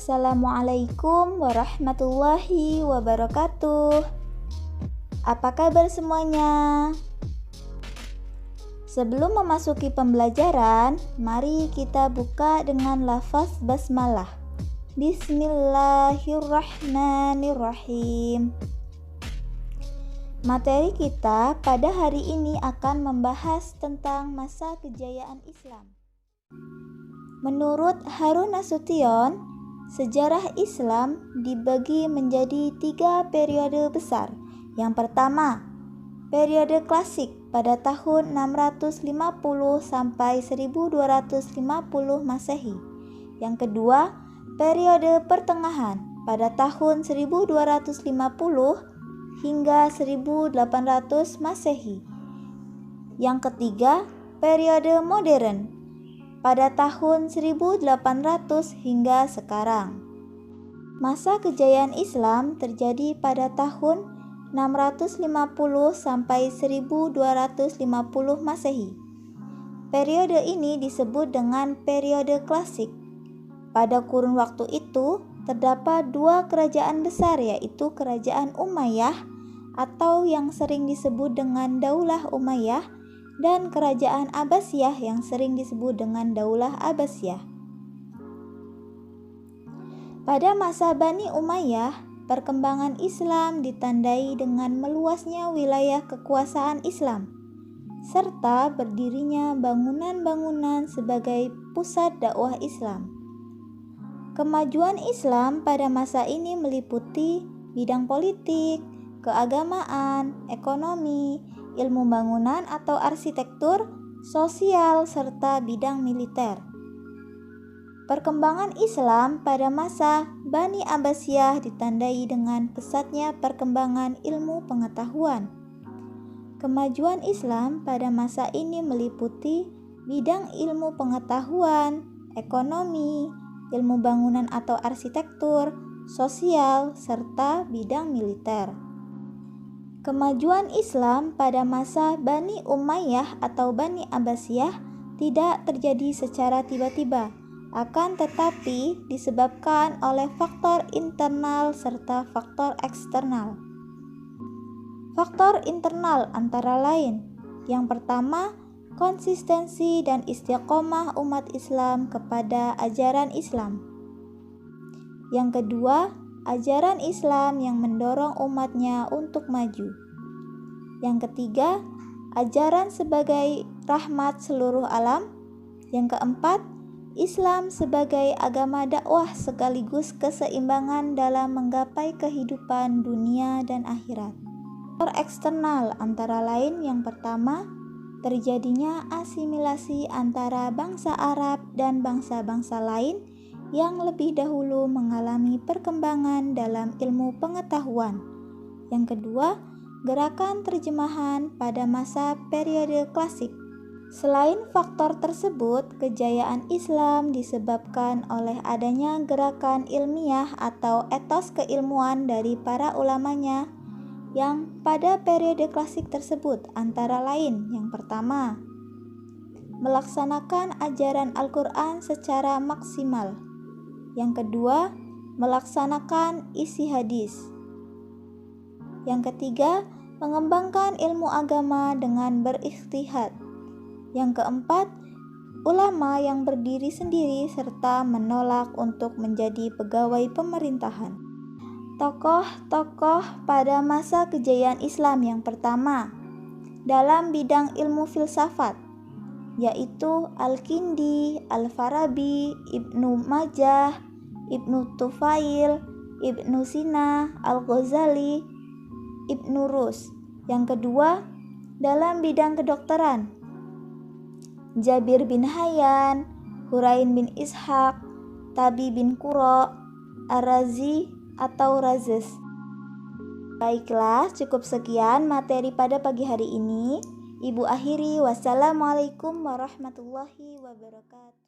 Assalamualaikum warahmatullahi wabarakatuh. Apa kabar semuanya? Sebelum memasuki pembelajaran, mari kita buka dengan lafaz basmalah. Bismillahirrahmanirrahim. Materi kita pada hari ini akan membahas tentang masa kejayaan Islam. Menurut Harun Nasution, sejarah Islam dibagi menjadi 3 periode besar. Yang pertama, periode klasik pada tahun 650 sampai 1250 Masehi. Yang kedua, periode pertengahan pada tahun 1250 hingga 1800 Masehi. Yang ketiga, periode modern pada tahun 1800 hingga sekarang. Masa kejayaan Islam terjadi pada tahun 650 sampai 1250 Masehi. Periode ini disebut dengan periode klasik. Pada kurun waktu itu terdapat 2 kerajaan besar, yaitu Kerajaan Umayyah atau yang sering disebut dengan Daulah Umayyah dan Kerajaan Abbasiyah yang sering disebut dengan Daulah Abbasiyah. Pada masa Bani Umayyah, perkembangan Islam ditandai dengan meluasnya wilayah kekuasaan Islam serta berdirinya bangunan-bangunan sebagai pusat dakwah Islam. Kemajuan Islam pada masa ini meliputi bidang politik, keagamaan, ekonomi, ilmu bangunan atau arsitektur, sosial, serta bidang militer. Perkembangan Islam pada masa Bani Abbasiyah ditandai dengan pesatnya perkembangan ilmu pengetahuan. Kemajuan Islam pada masa ini meliputi bidang ilmu pengetahuan, ekonomi, ilmu bangunan atau arsitektur, sosial, serta bidang militer. Kemajuan Islam pada masa Bani Umayyah atau Bani Abbasiyah tidak terjadi secara tiba-tiba, akan tetapi disebabkan oleh faktor internal serta faktor eksternal. Faktor internal antara lain, yang pertama, konsistensi dan istiqomah umat Islam kepada ajaran Islam. Yang kedua, ajaran Islam yang mendorong umatnya untuk maju. Yang ketiga, ajaran sebagai rahmat seluruh alam. Yang keempat, Islam sebagai agama dakwah sekaligus keseimbangan dalam menggapai kehidupan dunia dan akhirat. Faktor eksternal antara lain yang pertama, terjadinya asimilasi antara bangsa Arab dan bangsa-bangsa lain yang lebih dahulu mengalami perkembangan dalam ilmu pengetahuan. Yang kedua, gerakan terjemahan pada masa periode klasik. Selain faktor tersebut, kejayaan Islam disebabkan oleh adanya gerakan ilmiah atau etos keilmuan dari para ulamanya yang pada periode klasik tersebut antara lain yang pertama, melaksanakan ajaran Al-Quran secara maksimal. Yang kedua, melaksanakan isi hadis. Yang ketiga, mengembangkan ilmu agama dengan berijtihad. Yang keempat, ulama yang berdiri sendiri serta menolak untuk menjadi pegawai pemerintahan. Tokoh-tokoh pada masa kejayaan Islam yang pertama dalam bidang ilmu filsafat, yaitu Al-Kindi, Al-Farabi, Ibnu Majah, Ibnu Tufail, Ibnu Sina, Al-Ghazali, Ibnu Rus. Yang kedua, dalam bidang kedokteran, Jabir bin Hayyan, Hurain bin Ishaq, Tabi bin Qura, Ar-Razi atau Razes. Baiklah, cukup sekian materi pada pagi hari ini. Ibu akhiri, wassalamualaikum warahmatullahi wabarakatuh.